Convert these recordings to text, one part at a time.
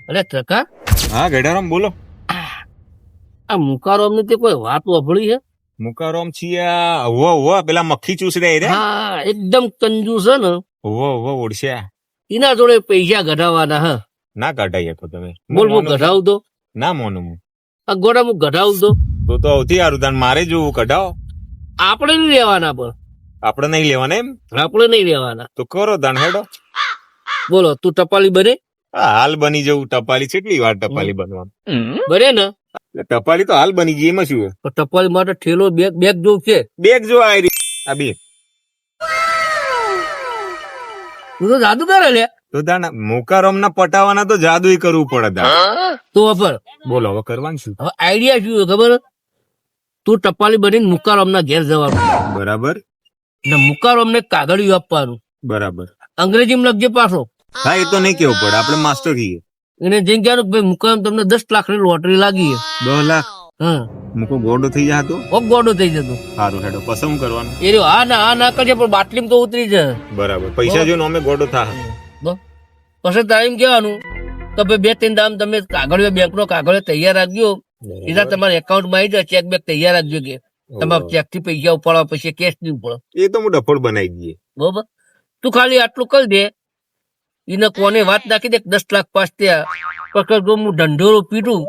અરે કાકા, હા ગઢારામ બોલો. આ મુકારોમ ની તે કોઈ વાત વાપરી છે? મુકારોમ છીએ હોવા પેલા મક્ખી ચૂસડે રે. હા, એકદમ કંજૂસ છે ને. હોવા ઓળશ્યા એના જોડે પૈસા ઘટાવાના. હા, ના કાઢાઈ શકો તમે. બોલ હું ઘટાવું તો. ના મોનું હું આ ગોડા હું ઘટાવું તો. તો સૌથી સારું તાન મારે જોવું કઢાવો. આપણે નહીં લેવાના પણ. આપણે નહીં લેવાના એમ આપણે નહીં લેવાના. તો કરો તાન હેડો. બોલો, તું ટપાલી બને? હા, હાલ બની જવું ટપાલી. કેટલી વાર ટપાલી બનવાનું? બને ને? ટપાલી તો હાલ બની ગઈ. એમાં શું? તો ટપાલી માટે ઠેલો બેગ બેગ જોવું છે. બેગ જો આ રહી આ બે. તું તો જાદુ કરે લે. તો તાન મુકારોમ ના પટાવાના તો જાદુ કરવું પડે. તો વફર બોલો હવે કરવાનું શું? હવે આઈડિયા શું છે ખબર? તું ટપાલી બનીને મુકારોમ ના ઘેર જવાનું. બરાબર. ને મુકારોમ ને કાગળિયું આપવાનું. બરાબર. અંગ્રેજીમાં લખજે પાછો. હા, એ તો નહીં કેવું પડે, આપણે માસ્ટર છીએ. એને જઈને કહેવાનું કે ભાઈ મુકારોમ તમને 10 લાખની લોટરી લાગી છે. 10 લાખ હા, મૂકો ગોડો થઈ જાય તો કોક ગોડો થઈ જતો. સારું હેડો. પસંદ કરવાનું. એ રહ્યો, હા ના કરજે પણ બાટલીમાં તો ઉતરી જાય. બરાબર. પૈસા જો અમે ગોડો થા. પછી તારે એમ કહેવાનું કે ભાઈ 2-3 દામ તમે કાગળિયો બેંક નો કાગળિયો તૈયાર રાખજો. સીધા તમારા એકાઉન્ટમાં આવી જાય. ચેક બેક તૈયાર રાખજો કે તમારા ચેક થી પૈસા ઉપાડવા પછી કેશ નહીં પડે. એ તો હું ડફોડ બનાવી દઈએ. બરોબર. તું ખાલી આટલું કરી દે. એને કોને વાત નાખી દે 10 લાખ પાસ થયા. પછી જો હું ઢંઢોરો પીટું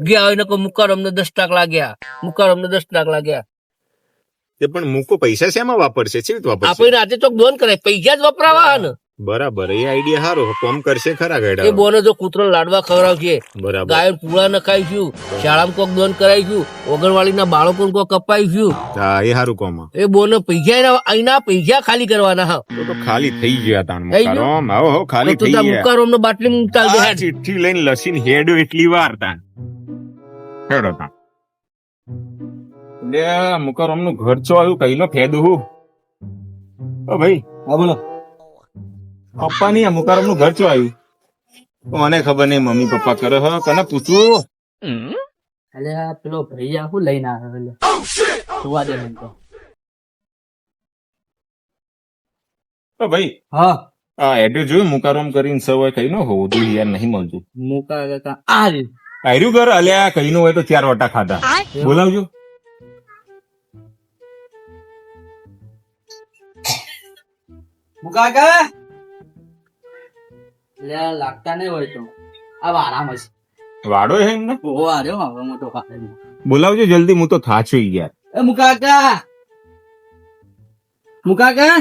ગયા હોય ને કોઈ મુકાર અમને 10 લાખ લાગ્યા, મુકાર અમને 10 લાખ લાગ્યા. તે પણ મૂકો પૈસા શેમાં વાપરશે? છે વાપરશે? આપણે આજે ચોક દોન કરાય, પૈસા જ વપરાવા ને. બરાબર. એ આઈડિયા સારો. કોમ કરશે ખરા એ ગયડા. બોને જો કૂતરો લાડવા ખવડાવશે, બરાબર. ગાય પૂળા નખાઈશું, શાળામાં કોક દોન કરાઈશું, ઓગણવાડીના બાળકો કોક કપાઈશું. હા, એ સારું કોમ. એ બોને પૈસા અહીંના પૈસા ખાલી કરવાના. હા, તો ખાલી થઈ ગયા તાણ થઈ ગયું? મુકારોમ. આવો ખાલી થઈ ગયા. મુકારોમ નો બાટલી ચાલ દે. આ ચિઠ્ઠી લઈને લસીને હેડો એટલી વાર તાણ હેડો તાણ. લે મુકારોમ નું ઘર ચો આવ્યું કઈ નો ફેદું હું. ઓ ભાઈ. હા બોલો. પપ્પા ની મુકારોમ નું ઘર ચો આવ્યું? મને ખબર નહીં. મમ્મી પપ્પા કરે હ કને પૂછવું. અલે આ પેલો ભૈયા હું લઈને આવ્યો. જોવા દે મને તો. ઓ ભાઈ. હા, આ એડ્રેસ જોયું? મુકારોમ કરીને સવાય કઈ નો હોવું તું યાર નહીં મળતું. મુકા કાકા આ રે આર્યું ઘર અલ્યા કઈ નું હોય તો 4 વટા ખાધા. બોલાવજો. મુકા કાકા લે લાગતા નહીં હોય તો આ આરામ હશે. વાડો હે એમને. ઓ આરે મારો મોટો કાકા. બોલાવજો જલ્દી. હું તો થાચું યાર. એ મુકા કાકા, મુકા કાકા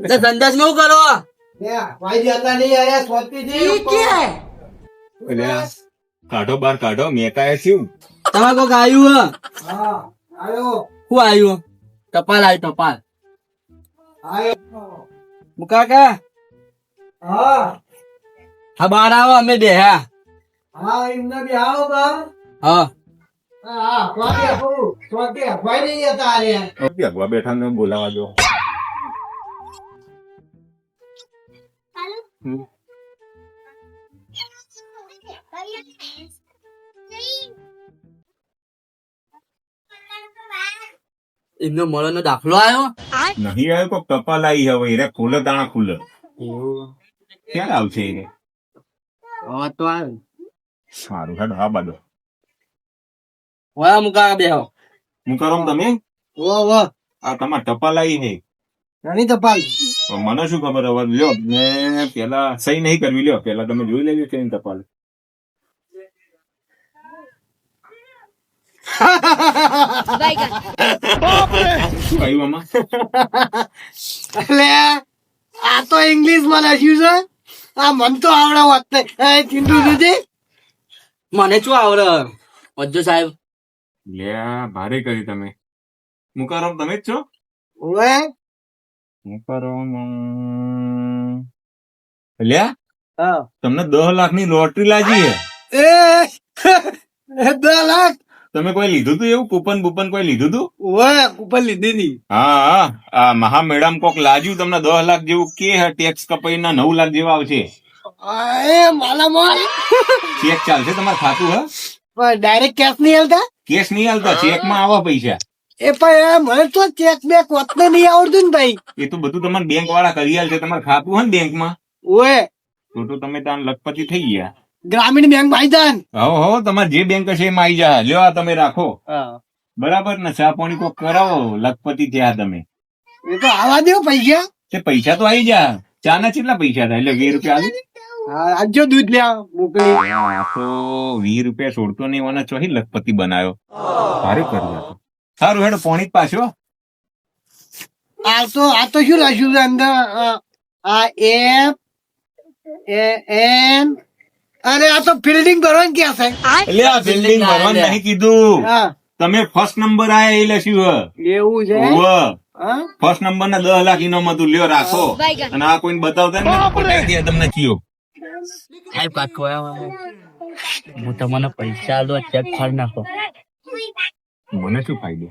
તે સંદાસ માં કરો. અલ્યા કાઢો બાર કાઢો. મેકાય થયું. તમારે કોક આવ્યું હ? શું આવ્યું? ટપાલ આવ્યું. ટપાલ મુકા કાકા. હા, બહાર આવો. અમે બે હા. અગવા બેઠા ને બોલાવા દો. એમનો મળો નો દાખલો આવ્યો નહીં આવ્યો. કોક ટપાલ આવી હવે. એને ખુલે દાણા ખુલે. ક્યારે આવશે એને? તો આવ્યો. સારું હેડો. હા બાદો. વાહ મુકા બે મુકારોમ તમે આ તમાર ટપાલ આવી છે. નાની ટપાલ મને શું ખબર હવે. લ્યો ને પેલા સહી નહીં કરવી. લ્યો પેલા તમે જોઈ લેજો કે ટપાલ. શું આવ્યું આમાં? એટલે આ તો ઇંગ્લિશ માં લખ્યું છે. આ મન તો આવડે વાત ચિંટુ સુધી મને શું આવડે? વજ્જો સાહેબ લ્યા ભારે કરી તમે. મુકારોમ તમે જ છો? મુકારોમ લ્યા તમને 10 લાખ ની લોટરી લાગી હે. 10 લાખ તમે કોઈ લીધું તું એવું? કૂપન બુપન કોઈ લીધું તું? કૂપન લીધી ની. હા, આ મહામેડમ કોક લાગ્યું તમને 10 લાખ જેવું કે ટેક્સ કપાઈ ના 9 લાખ જેવા આવશે. માલામાલ ચેક ચાલશે તમારે ખાતું? હા, ડાયરેક્ટ કેશ નહીં હાલતા? કેશ નહીં હાલતા. ચેક માં આવા પૈસા. એ ભાઈ મને તો ચેક બેક વતને નહીં આવડતું ને ભાઈ. એ તો બધું તમારે બેંક વાળા કરી આલ છે. તમારે ખાતું હોય ને બેંક માં. ઓએ તો તમે ત્યાં લખપતિ થઈ ગયા. ગ્રામીણ બેંક માં આવી જા હો તમારે જે બેંક હશે એમાં આવી જા. લ્યો આ તમે રાખો. બરાબર ને? ચા પાણી કોક કરાવો. લખપતિ થયા તમે. એ તો આવા દો પૈસા. તે પૈસા તો આવી જા. ચા ના કેટલા પૈસા થાય? એટલે 20 રૂપિયા આલુ. આજજો દૂધ લ્યા મોકલી. આ તો 20 રૂપિયા છોડતો નહીં. મને ચોહી લખપતિ બનાવ્યો. સારું કર્યું. સારું હેડો પોણી જ પાછો. આ તો શું રાખ્યું છે અંદર? આ એફ એન. અરે આ તો ફિલ્ડિંગ કરવાની ક્યાં છે? એટલે આ બિલ્ડિંગ ભરવાનું નહીં કીધું. હા તમે ફર્સ્ટ નંબર આયા એ લખ્યું એવું છે. હા ફર્સ્ટ નંબર ના 10 લાખ ઇનામ હતું. લ્યો રાખો. અને આ કોઈને બતાવતા ને પટાઈ દે તમને કયો. સાહેબ કાકો હું તમને પૈસા આલો ચેક ફાડી નાખો. મને શું ફાયદો?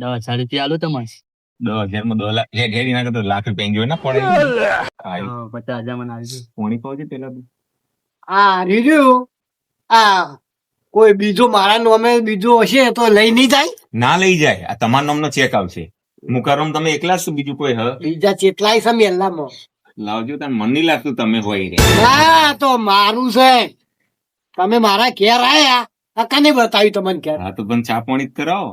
10,000 રૂપિયા આલો તમારે. 10,000 માં 10 લાખ ઘેરી નાખે તો લાખ રૂપિયા enjoy ના પડે. 50,000 મને આવી. પોણી પાવજે પેલા તું. આ રીર્યું. આ કોઈ બીજો મારા નામે બીજો હશે તો લઈ નહીં જાય. ના લઈ જાય. આ તમારા નામનો ચેક આવશે. મુકારમ તમે એકલા જ છો? બીજું કોઈ હ? બીજા ચેટલાય છે મેલ્લામાં. લાવજો. તને મન નહીં લાગતું તમે હોય રે. ના તો મારું છે. તમે મારા ઘેર આયા કાને બતાવ્યું તમને ઘેર? હા તો પણ ચા પાણી જ કરાવો.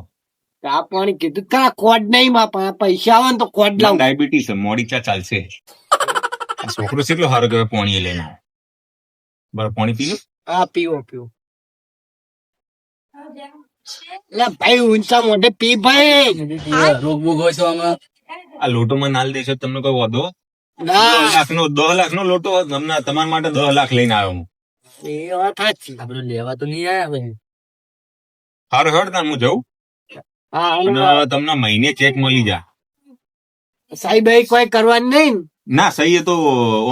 ચા પાણી કીધું કા કોડ નહીં માં પૈસા આવે ને તો કોડ લાવ. ડાયાબિટીસ મોડી ચા ચાલશે. આ છોકરો કેટલો સારો કહેવાય પાણી લઈને આવે. બરાબર પાણી પી લો. હા પીવો પીવો. એટલે ભાઈ ઊંચા મોઢે પી ભાઈ. રોગ બોગ હોય તો આમાં આ લોટોમાં નાલ દેશો તમને કોઈ વધો? ના 10 લાખ નો લોટો તમને તમારા માટે 10 લાખ લઈને આવ્યો હું. એ વાત સાચી. આપડે લેવા તો નહીં આયા ભાઈ. સારું હેડ તાન હું જઉં. હા અને તમને મહિને ચેક મળી જા. સાહેબ એ કોઈ કરવાનું નહીં ને? ના સહી એ તો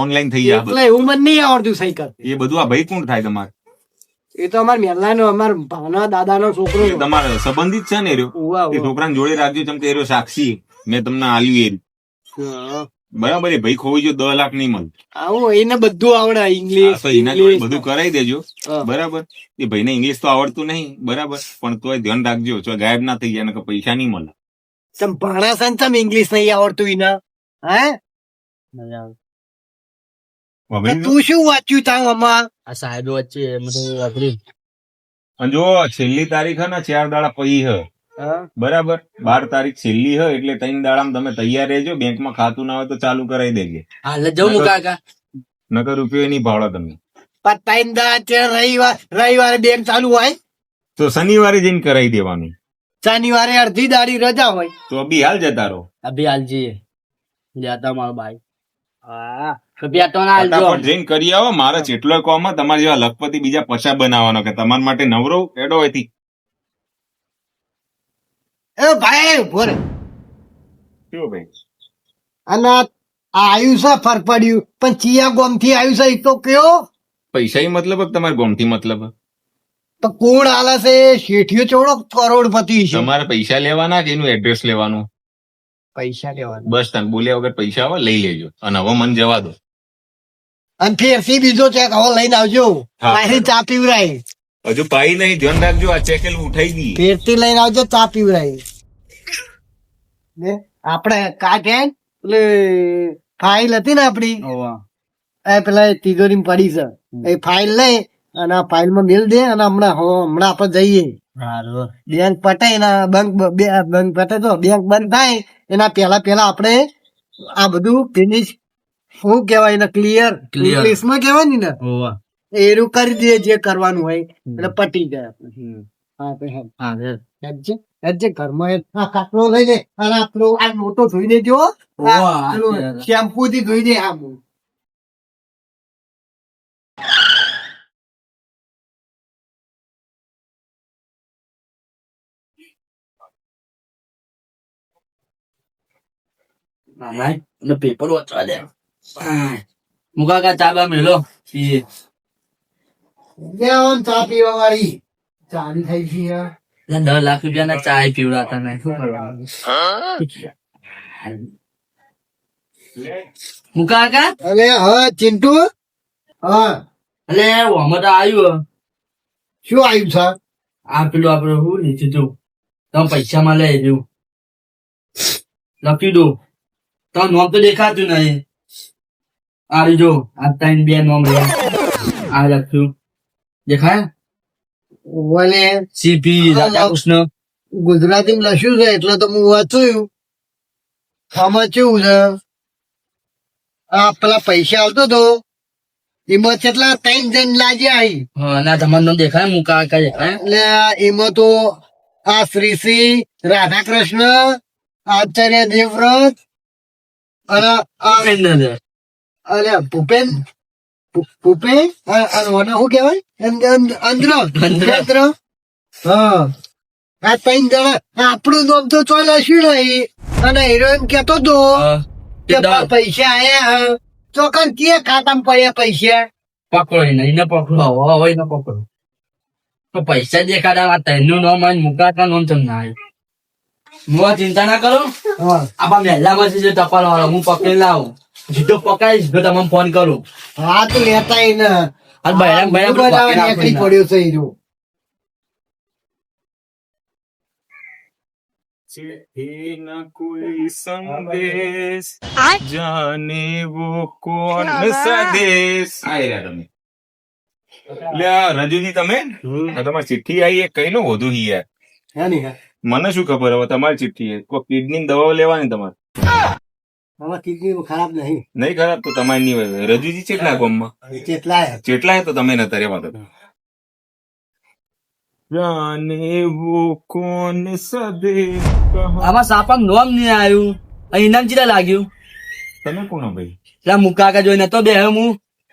ઓનલાઈન થઈ જાય. એટલે એવું મને નહીં આવડતું સહી કર. એ બધું આ ભાઈ કોણ થાય તમારે? એ તો અમાર મેલાનો અમાર ભાના દાદાનો છોકરો. એ તમારે સંબંધિત છે ને એ રહ્યો? ઉવા એ છોકરાને જોડે રાખજો. ચમ કે એ રહ્યો સાક્ષી. મેં તમને આલ્યું એ બરાબર. એ ભાઈ ખોવી જો 10 લાખ નહીં મળે. આવો એને બધું આવડે. ઇંગ્લિશ તો એના જોડે બધું કરાવી દેજો. હા. બરાબર. એ ભાઈને ઇંગ્લિશ તો આવડતું નહીં. બરાબર. પણ તોય ધ્યાન રાખજો. જો ગાયબ ના થઈ જાય ને પૈસા નહીં મળે. તમ ભણા છે ને તમ ઇંગ્લિશ નહીં આવડતું એના. હે હવે તું શું વાંચ્યું તા આમાં? આ સાહેબ વચ્ચે બધું અઘરી. અને જો છેલ્લી તારીખ હે ને 4 દાડા પઈ હ. હા? બરાબર. 12 તારીખ છેલ્લી હ એટલે 3 દાડામાં તમે તૈયાર રહેજો. બેંકમાં ખાતું ના હોય તો ચાલુ કરાવી દેજે. હાલ જવું મુકાકા. નકર રૂપિયો નહીં ભાવડો તમે. પણ ત્રણ દાડા છે, રવિવારે બેંક ચાલુ હોય, તો શનિવારે જઈને કરાવી દેવાનું. શનિવારે અડધી દાડી રજા હોય. તો બી હાલ જતા રહો. અભી હાલ જઈએ. જાતા મારો ભાઈ. હા રૂપિયા તો ના હાલજો. ફટાફટ જઈને કરી આવો. મારે જેટલો કોમ તમારે જેવા લખપતિ બીજા પછા બનાવવાનો કે તમારા માટે નવરો એડો હતી. એ ભાઈ ઉભો રે. શું ભાઈ? અને આ આયુ છે ફરફડ્યું, પણ ચિયા ગોમ થી આવ્યું છે એ તો કયો? પૈસા મતલબ તમારે ગોમથી મતલબ? તો કોણ આલે છે? શેઠિયો ચોડો કરોડપતિ છે. તમારે પૈસા લેવાના કે એનું એડ્રેસ લેવાનું? પૈસા લેવાના. બસ તને બોલ્યા વગર પૈસા આવે લઈ લેજો. અને હવે મને જવા દો. અને ફેરથી બીજો ચેક હવે લઈને આવજો. હા. મારી ચા પીવરાય. હજુ પાઈ નહીં. ધ્યાન રાખજો. આ ચેકેલ ઉઠાઈ દી. ફેરથી લઈને આવજો, ચા પીવરાય. ને આપણે કાઢે એટલે ફાઇલ હતી ને આપડી, એ પેલા તિજોરી પડી છે, એ ફાઇલ લઈ અને આ ફાઇલ માં મેલ દે. અને હમણાં આપડે જઈએ બેંક પટાય ને બેંક પટે તો બેંક બંધ થાય એના પેલા આપણે આ બધું ફિનિશ, શું કેવાય ને, ક્લિયર ઇંગ્લિશ માં કેવાય ને, એનું કરી દે જે કરવાનું હોય એટલે પટી જાય. હા ઘરમાં કાકડો લઈ લે અને આપણો આ મોટો ધોઈ દેજો. શેમ્પુ થી ધોઈ દે. આ પેપર વાંચવા દે. મુકાકા ચા બા મેલો. ચા પીવા વાળી ચાલી થઈ છે. 10 લાખ રૂપિયા ના ચા પીવડાતા નહીં. શું કરવાનું? મુકાકા અરે હા ચિંટુ. હા એટલે આમાં તો આવ્યું. શું આવ્યું છે? આ પેલું આપડે શું લીધું તું તમે પૈસા માં લઈ રહ્યું લખી દો. તો નોમ તો દેખાતું નહીં આરી જો આ ત્રણ બે નોમ રહ્યા આ લખ્યું દેખાય ઓલે સીપી રાધા કૃષ્ણ ગુજરાતી લખ્યું છે એટલે તો હું વાંચ્યું આમાં કેવું છે આ પેલા પૈસા આવતો તો એમાં કેટલા 3 જણ લાગ્યા અહીં હા ના તમારું નામ દેખાય મુકા કા દેખાય એટલે એમાં તો આ શ્રી શ્રી રાધા કૃષ્ણ આચાર્ય દેવવ્રત અને આ અરે ભૂપેન ભૂપે અને ઓને શું કહેવાય અંદ્ર હા આ 3 જણા આપણું નામ તો ચોય લખ્યું નહીં અને હિરોઈન કેતો તો કે પૈસા આયા ચોકન કે ખાતામાં પડ્યા પૈસા પકડો એને પકડો હવે એને પકડો તો પૈસા દેખાડા આ ત્રણનું નામ અને મુકા કા નામ તમને આવ્યું હું ચિંતા ના કરો હા આપા મહેલામાં છે જે ટપાલ વાળો હું પકડી લાવું સીધો પકડાઈશ તો તમને ફોન કરું હા તો લેતા ને આ બૈરામ નીકળી પડ્યો છે હીરો चिट्ठी न कोई संदेश जाने वो कौन सा देश આઈ રહ્યા તમે લે રજુજી તમે તમારી ચિઠ્ઠી આવી એ કઈ નો વધુ હી યાર હે ની મને શું ખબર હવે તમારી ચિઠ્ઠી કોઈ કિડની ની દવાઓ લેવાની તમારે હવે કિડની ખરાબ નહીં નહીં ખરાબ તો તમારી નહીં હોય રજુજી કેટલા ગામમાં કેટલાય જેટલા તો તમે નતા રહેવા દો જાને વો કોન सा देश આમાં સાપા નામ નહીં આવ્યું અહીં ઇનામ ચીલા લાગ્યું તમે કોણ ભાઈ એટલે મુકા કા જોઈને તો બે હું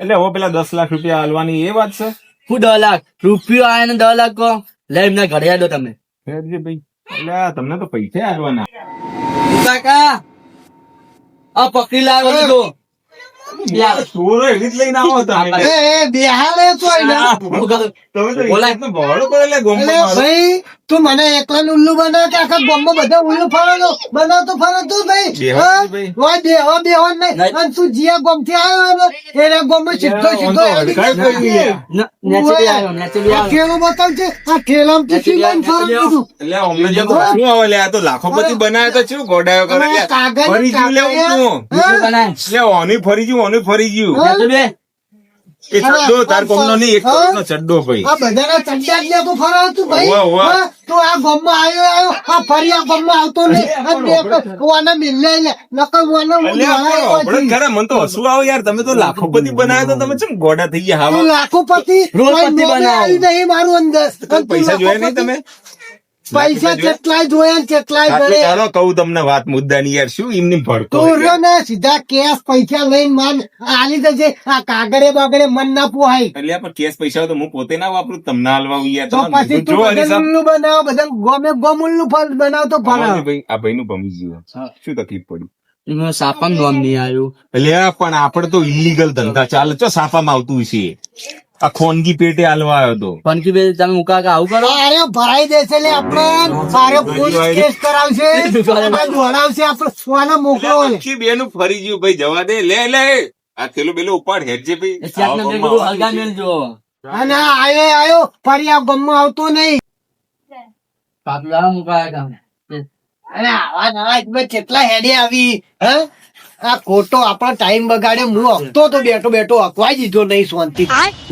એટલે હવે પેલા 10 લાખ રૂપિયા હાલવાની એ વાત છે હું 10 લાખ રૂપિયો આયા ને 10 લાખ કહો લે એમને ઘરે આલો તમે ફેરજે ભાઈ એટલે આ તમને તો પૈસા હાલવાના મુકા કા આ પકડી લાવો તો ચોરો એવી જ લઈને આવો તમે એ બિહારે ચોય ને તમે તો બોલાય. એકદમ બહોળો કરો એટલે ગોમમાં અલે મારો. ભાઈ તું મને એકલા ઉલ્લુ બનાવ કે આખા ગામમાં બધા ઉલ્લુ ફરવાનો બનાવતો ફરે તું ભાઈ બેહો હા? ભાઈ. ઓય બેહો નહીં નહીં. અને તું જીયા ગામથી આવ્યો ને એના ગામમાં સીધો આમ સીધો તો હડકાઈ પડી ગયા. નેચે આવ્યો નેચે આ આવ્યો ઠેલો બતાવજે આ ઠેલામાં તું લઈને ફરે તું એટલે અમને જે તો શું આવે લે, આ તો લાખોપતિ બનાવ્યો તો શું ગોડાયો કરે લે. કાગળ ફરી ગયું લે ઊંચું. બીજું બનાય લે ઓની ફરી ગયું ઓની ફરી ગયું નેચે બે એ ચડ્ડો તાર કોમનો નહીં, એક કરોડનો ચડ્ડો ભાઈ. આ બધાના ચડ્ડા જ લે તું ફરે તું ભાઈ ઓવા, ઓવા. હા? તું આ ગામમાં આવ્યો આ ફરી આ ગામમાં આવતો નહીં અને બે વાના મિલે લે નકર વાના અલ્યા આ પણ અભડો જ ખરા, મને તો હસવું આવે યાર. તમે તો લાખોપતિ બનાવ્યો તો તમે ચમ ગોડા થઈ ગયા તું હાવા? લાખોપતિ રોડપતિ કોઈ બનાવ. આવ્યું નહીં મારું અંદર અને તું પૈસા જોયા નહીં લાખોપતિ. તમે? પૈસા કેટલાય જોયા ને કેટલાય સાચું ગણે ચાલો કહું તમને વાત મુદ્દાની યાર, શું એમની ભડકો તું રહ્યો ને સીધા કેશ પૈસા લઈને માન આલી દેજે આ કાગળે બાગળે મન ના પોહાય એટલે પણ કેશ પૈસા હોય તો હું પોતે ના વાપરું, તમને હાલવા આવું યાર. તો તમે પછી જો તું હરીસાબ. બદલ ઉલ્લુ બનાવ બદલ ગોમે ગોમુલ્લું ફળ બનાવ તો ફળ અમારે ભાઈ આ ભાઈ નું ભમી ગયું, શું તકલીફ પડી? એમાં સાપાનું નામ નહીં આવ્યું એટલે પણ આપડે તો ઇલીગલ ધંધા ચાલે છો, સાપામાં આવતું છે. આ ખોનગી પેટે હાલવા આવ્યો તો. પંકી બે તમે મુકા કા આવું કરો અરે ભરાઈ દેશે લે આપણે સારે પોલીસ કેસ કરાવશે આપણે દોડાવશે આપણે સોના મોકલો ને આખી બેનું ફરી ગયું ભાઈ, જવા દે. લે લે આ થેલું બેલું ઉપાડ હેડજે ભાઈ. એ ચાટ ને બધું હલગા મેલજો અને આયો ફરી આ ગામમાં આવતો નહીં પાતલા મુકા કા અને આવા નવા એકમાં કેટલા હેડે આવી હે આ ખોટો આપણો ટાઈમ બગાડે હું હકતો તો બેઠો બેઠો હકવાઈ દીધો નહીં શાંતિ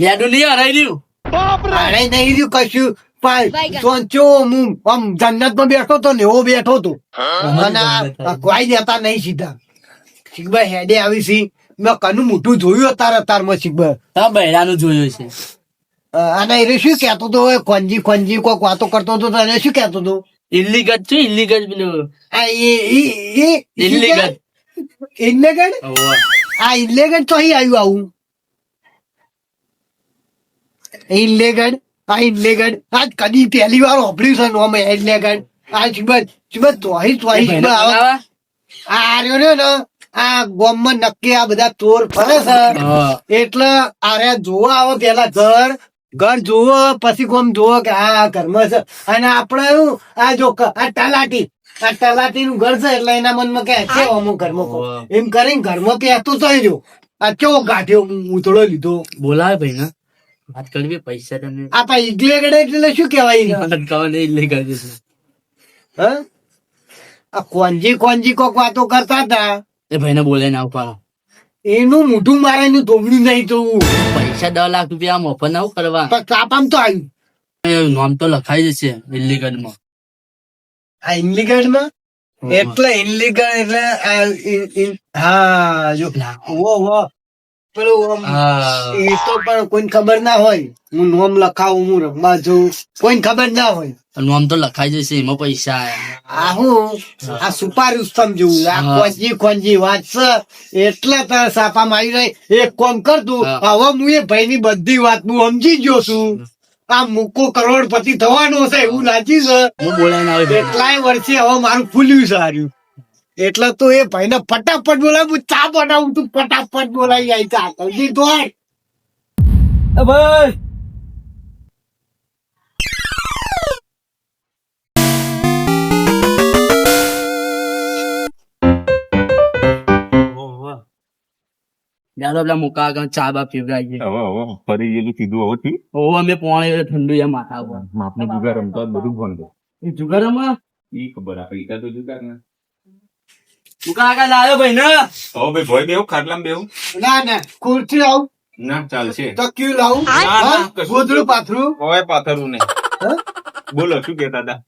યાદું નહીં હરાઈ રહ્યું અરે નહીં રહ્યું કશું પણ સોંચો હું આમ જન્નત માં બેઠો તો ને એવો બેઠો તો અને આ હકવાઈ દેતા નહીં સીધા શીખભાઈ હેડે આવી સી મેં કનું મોટું જોયું અતારમાં શીખભાઈ તમે બૈરાનું જોયું છે અને એ શું કેતો તો ખોંજી ખોંજી કોક વાતો કરતો હતો તો એને શું કેતો હતો ઇલીગલ છું ઇલીગલ પેલું આ ઇલીગલ ઇલ્લેગડ આ ઇલ્લેગડ તો અહીં આવ્યું આવું ઇલ્લેગડ આ ઇલ્લેગડ આજ કદી પહેલી વાર ઓપડ્યું છે નોમ ઇલ્લેગડ આ ચીબત તો અહીં આ રહ્યો ને આ ગામમાં નક્કી આ બધા ચોર ફરે છે એટલે આરે જોવા આવો પેલા ઘર જોવો પછી ગામ જોવો કે આ ઘરમાં છે અને આપણે શું આ જો આ તલાટી નું ઘર છે એટલે એના મનમાં કે છે અમુક ઘરમાં કોણ. એમ કરીને ઘરમાં પહેતો થઈ રહ્યો આ કેવો ગાંઠ્યો ઉતળો લીધો બોલાવે ભાઈ ને વાત કરવી પૈસા તમને આ પા ઇગ્લેગડે એટલે શું કેવાય ઇલીગલ છે હ આ કોંજી કોક વાતો કરતા હતા એ ભાઈ ને બોલે ના ઉપાડો એનું મોઢું મારે એનું ધોબડું નહીં તો પૈસા 10 લાખ રૂપિયા મફત ના હું કરવા પણ ચાપામ તો આવ્યું નામ તો લખાઈ જશે ઇલીગલ માં. આ ઇનલીગલ માં એટલે ઇનલીગલ એટલે હા જો વો પેલું આમ હા. એ તો પણ કોઈને ખબર ના હોય હું નોમ લખાવું હું રમવા જઉં કોઈને ખબર ના હોય નામ તો લખાઈ જશે એમાં પૈસા આયા. આ હું આ સુપારી ઉસ્તમ જેવું આ હા. ખોંજી વાત છે એટલે તારે સાપામાં આવી રહી એક કોમ કરતું હા. હવે હું એ ભાઈ ની બધી વાત હું સમજી ગયો છું આ મૂકો કરોડપતિ થવાનો છે એવું લાગી છે હું બોલાઈને આવે એટલાય વર્ષે હવે મારું ફૂલ્યું છે હાર્યું એટલે તો એ ભાઈ ને ફટાફટ બોલાય હું ચા બનાવું તું ફટાફટ બોલાવી આવી ચા જલ્દી દોડ ભાઈ ચાલો પેલા મુકા આગળ ચા બા પીવડાવીએ. હવે ફરી ગયેલું કીધું હવે થી ઓહો અમે પોણે ઠંડુ યા માથા પર માપનું જુગાર રમતો બધું ફોન કર એ જુગારમાં ઈ ખબર આ પૈસા તો જુગાર ને મુકા આગળ લાવ્યો ભાઈ ને હવે ભાઈ ભોય બેહું ખાટલામાં બેહું ના ના ખુરશી આવું ના ચાલશે તકિયું લાવું ના, હા? કશું ગોદડું પાથરું હવે પાથરવું નહીં હા? બોલો શું કેતા હતા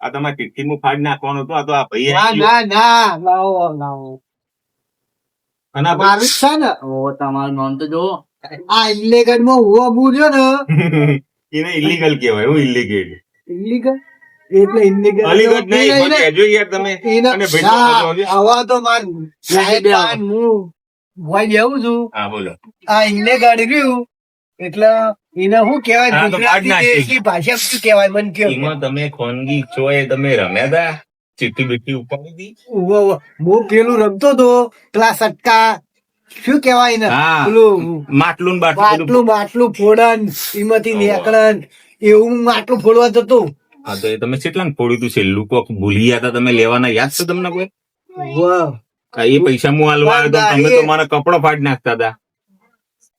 આ તમારે ચિઠ્ઠી માં ફાડી નાખવાનું હતું આ તો આ ભાઈ ના ના ના લાવો લાવો અને આ મારું જ છે ને ઓહો તમારું નામ તો જો આ ઇલેગન માં હું બોલ્યો ને ભાઈ એને ઇલીગલ કહેવાય હું ઇલીગલ ઇલીગલ એટલે ઇલીગલ અલીગઢ નહીં મને કહેજો યાર તમે અને ભાઈ તો કહેજો. આવા તો માર સાહેબ પાન હું ભોય બેહું છું હા બોલો આ ઇલેગલ રહ્યું એટલે એને શું કહેવાય હા, તો કાઢ ગુજરાતી નાખી. દેશી ભાષા શું કહેવાય મને કયો એમાં તમે ખોનગી છો એ તમે રમ્યા હતા ચિઠ્ઠી બીઠ્ઠી ઉપાડી હતી ઉવ્વ ઉવ્વ. હું પેલું રમતો તો પેલા સટકા શું કહેવાય ને હા. પેલું માટલું ને બાટલું બધું. માટલું માટલું ફોડન એમાંથી નીકળન એવું માટલું ફોડવા જતો હા તો એ તમે કેટલા ને ફોડ્યું હતું છેલ્લું કોક ભૂલી ગયા હતા તમે લેવાના યાદ છે તમને કોઈ વાહ હા, એ પૈસા હું હાલવા આવ્યો તો તમે તો મારા કપડો ફાડી નાખતા હતા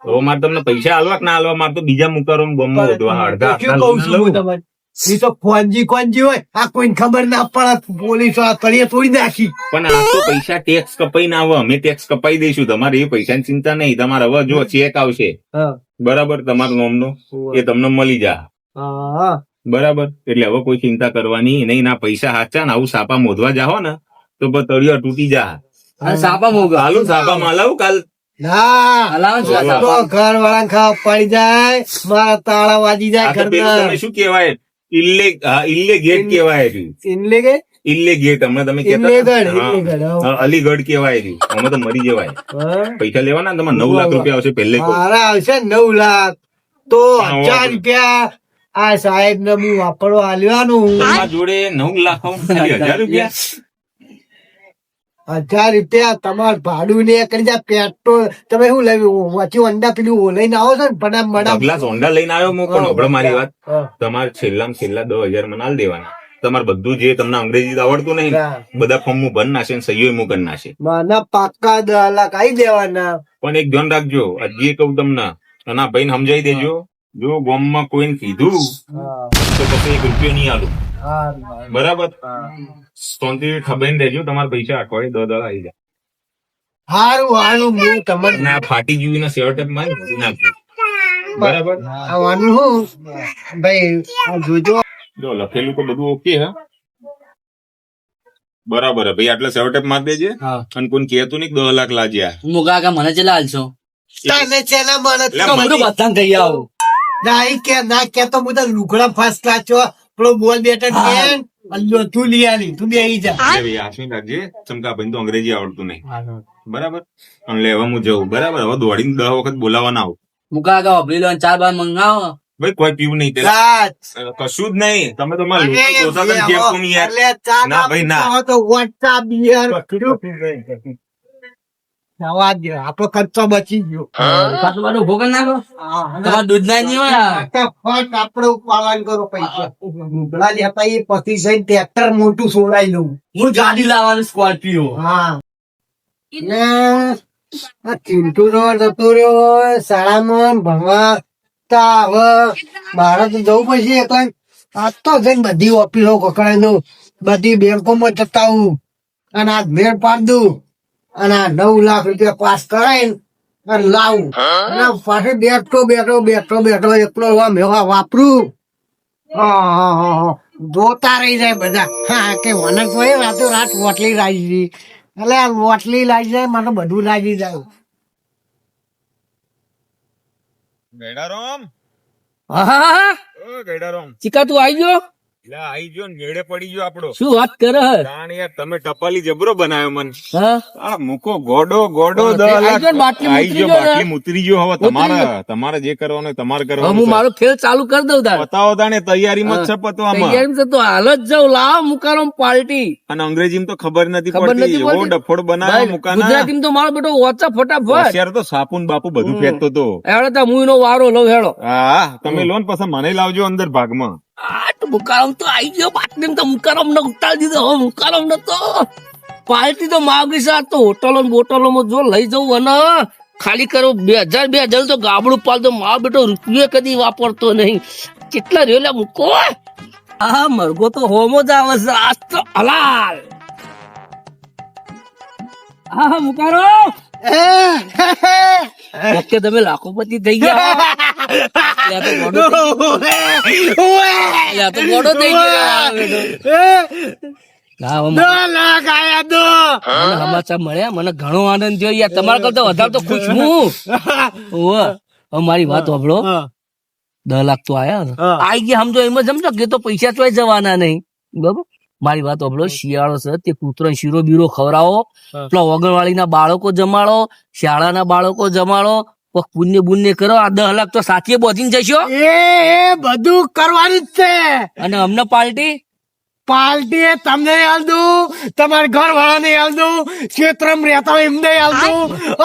હવે મારે તમને પૈસા હાલવા કે ના હાલવા મારે તો બીજા મુકારો બોમ્બો વધવા અડધા શું કહું છું હું તમને એ તો કોંજી હોય આ કોઈને ખબર ના પડે પોલીસ કરીએ તોડી નાખી પણ આ તો પૈસા ટેક્સ કપાઈ ના આવે અમે ટેક્સ કપાઈ દઈશું તમારે એ પૈસાની ચિંતા નહીં તમારે હવે જો ચેક આવશે બરાબર તમારું નોમનો એ તમને મળી જા હા બરાબર એટલે હવે કોઈ ચિંતા કરવાની નહીં ના પૈસા હાચા ને આવું સાપા મોધવા જાહો ને તો પછી તળિયો તૂટી જા અને સાપા મોગા હાલું સાપા માં લાવું કાલ ના હલાવો છે આ તો સાપા. ઘર વાળા ખાવા પડી જાય મારા તાળા વાજી જાય આ તો પેલું તમે શું કહેવાય ઇલ્લે ગેટ કહેવાય રહ્યું ઇનલે કે ઇલ્લે ગેટ હમણાં તમે કહેતા ઇનલેગઢ હતા? હા. ઇનલેગઢ હા, અલીગઢ કહેવાય રહ્યું અમે તો મરી જવાય પૈસા લેવાના ને તમારે 9 લાખ રૂપિયા આવશે પહેલે કહું. મારા આવશે 9 લાખ તો હા, 1000 રૂપિયા આ સાહેબ ને હું વાપરવા આલવાનું તમારા જોડે 9 લાખ આવું ને ખાલી 1000 રૂપિયા 1000 રૂપિયા તમાર ભાડું ને કરી જાય પેટ્રોલ તમે શું લેવું વચ્ચે અંડા પેલું લઈને આવો છો ને પડામ બડામ ગ્લાસ હોન્ડા લઈને આવ્યો હું પણ હોભળો મારી વાત હા. તમારે છેલ્લામાં છેલ્લા 10,000 મને આલ દેવાના તમારે બધું જે તમને અંગ્રેજી તો આવડતું નહીં ને, હા. બધા ફોર્મ હું ભરી નાખશે ને સહીઓ હું કરી નાખશે માના પાક્કા 10 લાખ આઈ દેવાના પણ એક ધ્યાન રાખજો હજી કહું તમને અને આ ભાઈને સમજાઈ દેજો જો ગામમાં કોઈને કીધું હા. તો પછી 1 રૂપિયો નહીં આલું હા. બરાબર શાંતિ ખબર દેજો તમારા પૈસા અઠવાડિયે 10 આવી જાય હારું હારું હું તમને અને આ ફાટી જીવી ના શેવટે માં ભરી નાખજો બરાબર આવવાનું હું ભાઈ આ જોજો જો લખેલું તો બધું ઓકે હે બરાબર હે ભાઈ આટલા સેવટેપ માર દેજે હા અને કોઈ કહેતું નહીં કે 10 લાખ લાજ્યા મુકા આગળ મને ચેલા હાલશો તને છેલ્લા મને લે, તો બધું બધાને કહી આવું ના કે ના કે તો હું તો લુગડા ફર્સ્ટ ક્લાસ છો પેલો બોલ બેટર કે અલ્લો તું લઈ આલી તું બેહી જા લે ભાઈ આશમી રાખજે ચમકા ભાઈ તો અંગ્રેજી આવડતું નહીં બરાબર અને લેવા હું જઉં બરાબર હવે દોડીને 10 વખત બોલાવા ના આવું મુકા આગળ વાપરી લો અને 4 બાર મંગાવો ભાઈ કોઈ પીવું નહીં તે રાત કશું જ નહીં તમે તો મારા અરે, લોકો જોતા હતા ને કેમ કોમ યાર એટલે ચા ના ભાઈ, ના. પીવો તો વોટ્સઅપ બિયર જવા દે આપણો ખર્ચો બચી ગયો પાછું પાછું ઉભો કરી નાખો તમારે દૂધ ના નહીં હોય ફટાફટ આપણે ઉપાડવાનું કરો પૈસા લુગડા લેતા એ પછી જઈને ટ્રેક્ટર મોટું સોડાઈ લઉં હું ગાડી લાવવાનું સ્કોર્પિયો હા ને આ ચિંટુ નો જતો રહ્યો શાળામાં ભણવા તા હવે મારે તો જવું પડશે એટલે આજ તો જઈને બધી ઓફિસો પકડાઈ દઉં બધી બેંકોમાં જતા આવું અને આ મેળ પાડ દઉં અને આ 9 લાખ રૂપિયા પાસ કરાઈને અને લાવું અને પાછળ બેઠો એકલો આમ એવા વાપરું. હા. જોતા રહી જાય બધા. હા કે મને તો એ રાતો રાત વોટલી લાગી ગઈ. એટલે આ વોટલી લાગી જાય મને બધું લાગી જાય. ગેડારામ હા ઓ ગેડારામ ચીકા તું આવી ગયો એટલે આઈ ગયો ને ગેડે પડી ગયો આપણો. શું વાત કરે હે? જાણ યાર તમે ટપાલી જબરો બનાવ્યો મન. હા આ મૂકો ગોડો તે 10 આઈ લાખ ગયો ને, બાટલી આઈ ઉતરી ગયો, ગયો ને? બાટલી ઉતરી ગયો. હવે તમારે જે કરવાનું હોય તમારે હવે કરવાનું હું છે. મારો ખેલ ચાલુ કરી દઉં તાર બતાવો તાણે તૈયારીમાં જ છે પતવામાં. તૈયારી તો હાલ જ જાઉં લાવ મુકારમ પાર્ટી અને અંગ્રેજીમાં તો ખબર નથી ખબર નથી પડતી. એવો પડતી. ડફોડ બનાવ્યો મુકાના. ગુજરાતીમાં તો મારો બેટો વાંચા ફટાફટ હોશિયાર તો સાપુન બાપુ બધું ફેંકતો તો. હેડો તા હું એનો વારો લઉં હેડો. હા તમે લોન પછી મને લાવજો અંદર ભાગમાં. આ તો મુકારમ તો આવી ગયો બાટલી તો મુકારમ ને ઉતારી દીધો. હવે મુકારમ ને તો પાર્ટી તો માગી છે. આ તો હોટલો ને બોટલોમાં જો લઈ જવું અને ખાલી કરો 2000 તો ગાબડું પાલતો. મારો બેટો રૂપિયો કદી વાપરતો નહીં. કેટલા રેલા મૂકો. હા મરઘો તો હોમો જ આવે છે. આજ તો હલાલ. હા મુકારો ઓકે તમે લાખોપતિ થઈ ગયા. લ્યા તો ગોડો થઈ ગયો. ના, હવે મને સમાચાર મળ્યા. મને ઘણો આનંદ થયો યાર. તમારા કરતા વધારે તો ખુશ હું. ઓવે. હવે મારી વાત સાંભળો. 10 લાખ તો આયા ને આઈ ગયા સમજો. એમ સમજો કે તો પૈસા તો જવાના નહીં. બરોબર મારી વાત સાંભળો. શિયાળો છે તે કૂતરો શીરો બીરો ખવડાવો. પેલા ઓગણવાળી ના બાળકો જમાડો. શાળાના બાળકો જમાડો. પુણ્ય બુણ્ય કરો. આ 10 લાખ તો સાચી બોધીને જશો. એ બધું કરવાનું જ છે. અને અમને પાર્ટી પાર્ટી તમને હાલ દઉં, તમારા ઘર વાળાને હાલ દઉં, ક્ષેત્રમાં રહેતા હોય એમને હાલ દઉં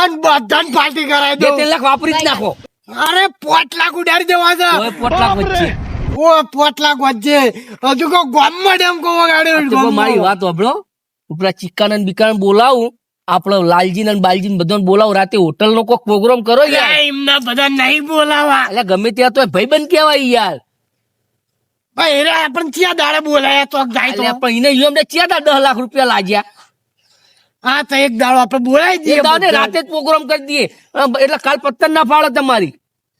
અને બધાને પાર્ટી કરાવી દઉં. 2-3 લાખ વાપરી જ નાખો. અરે 5 લાખ ઉડાડી દેવા છે. તોય 5 લાખ વચ્ચે. ઓ 5 લાખ વચ્ચે હજુ કો ગામમાં ડેમ કો તો મારી વાત સાંભળો. ઉપરા ચિક્કાને બિકાને બોલાવું. આપડે લાલજી ને બાલજી ને બધાને બોલાવું. રાતે હોટલ નો કોઈક પ્રોગ્રામ કરો યાર. એમના બધા નહીં બોલાવા. એટલે ગમે ત્યાં તો ભાઈબંધ કેવાય યાર. ભાઈ રે પણ ક્યાં દાડે બોલાયા તો જાય તો. એટલે પણ એને એમને ચિયા 10 લાખ રૂપિયા લાગ્યા. હા તો એક દાડો આપણે બોલાવી દઈએ. એક દાડે રાતે જ પ્રોગ્રામ કરી દઈએ. એટલે કાલ પત્તર ના ફાળે તમારી.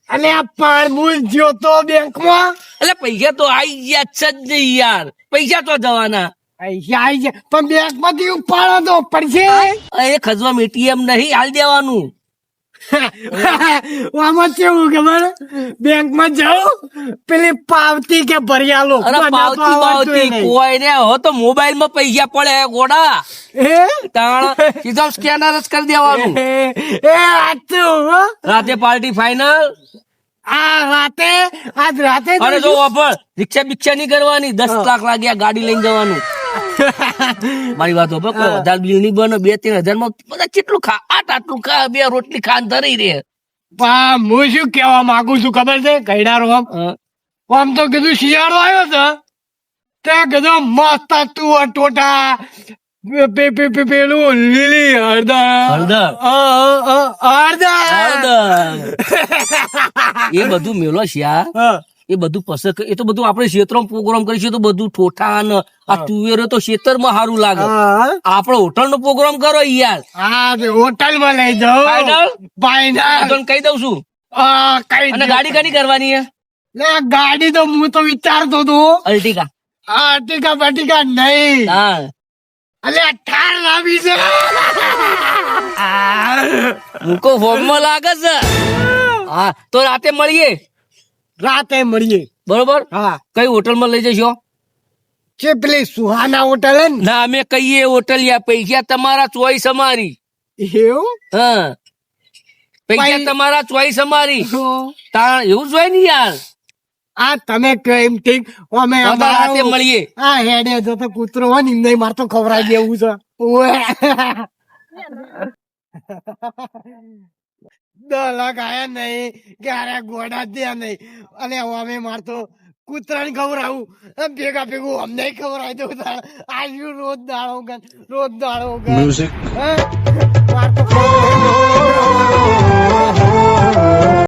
અને આ પાણબુલ જ્યો તો બેંકમાં. એટલે પૈસા તો આવી ગયા છે જ નહીં યાર. પૈસા તો જવાના. પૈસા આવી જાય પણ બેંકમાંથી ઉપાડો તો પડશે. એ ખજવા એટીએમ નહીં હાલ દેવાનું. આમાં કેવું ખબર બેંકમાં જાઓ પેલી પાવતી કે ભરી આલો. અરે પાવતી બાવતી કોઈ ને હો તો મોબાઈલ માં પૈસા પડે ગોડા. તાણ સીધા સ્કેનર જ કરી દેવાનું. રાતે પાર્ટી ફાઈનલ. આજ રાતે અરે જો વાપર રિક્ષા બિક્ષા નહીં કરવાની. 10 લાખ લાગ્યા ગાડી લઈને જવાનું. મારી વાત વાપર કોઈ વધારે બિલ નહીં બનો. 2-3 માં બધા કેટલું ખા આટલું ખા. 2 રોટલી ખાન ધરી રે. હું શું કેવા માંગુ છું ખબર છે કઈડારો આમ તો કીધું શિયાળો આવ્યો છે ત્યાં કીધું મસ્ત તું ટોટા પેલું લીલી હળદર એ બધું મેલો શ્યા. એ બધું પસંદ એ તો બધું આપણે ક્ષેત્રમાં પ્રોગ્રામ કરીશું તો બધું ઠોઠા ને આ તુવેરો તો ક્ષેત્રમાં સારું લાગે. આપણે હોટલ નો પ્રોગ્રામ કરો યાર. હા હોટલ માં લઈ જાઓ. ફાઈનલ કહી દઉં છું. અને ગાડી કની કરવાની હે? ગાડી તો હું તો વિચારતો હતો અલ્ટિકા. અર્ટિકા બટિકા નહીં. હા અલે ઠાર લાવી છે. મૂકો ફોર્મમાં લાગે છે. હા તો રાતે મળીએ. રાતે મળીએ બરોબર. હા કઈ હોટલ માં લઈ જશો? છે પેલી સુહાના હોટલ હે ને. ના અમે કહીએ હોટલ યાર. પૈસા તમારા ચોઈસ અમારી. એવું હા પૈસા તમારા ચોઈસ અમારી. તાણ એવું જોઈએ ને યાર. આ તમે કયો એમ ઠીક અમે રાતે મળીએ. હા હેડે જો તો કૂતરો હોય ને એમને મારે તો ખવડાવી દેવું છે. 10 લાખ આયા નહીં ક્યારે ગોડા ત્યાં નહીં. અને અમે મારતો કૂતરાને ખવડાવું ભેગા ભેગું અમને ખવડાવી દઉં. આજુ રોજ દાડો ગન. મારતો